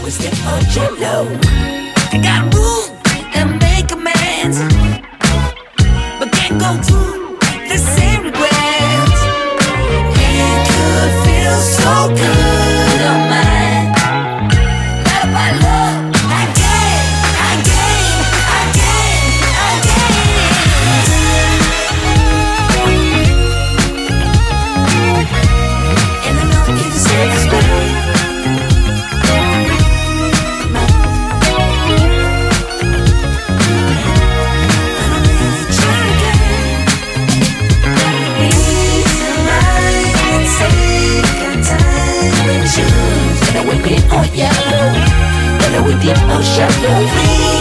twisted or jello. I got room and make amends, but can't go through the same regrets. It could feel so good on mine. Not about love, again. And I know you deserve this better. Yellow, but we did no shadow.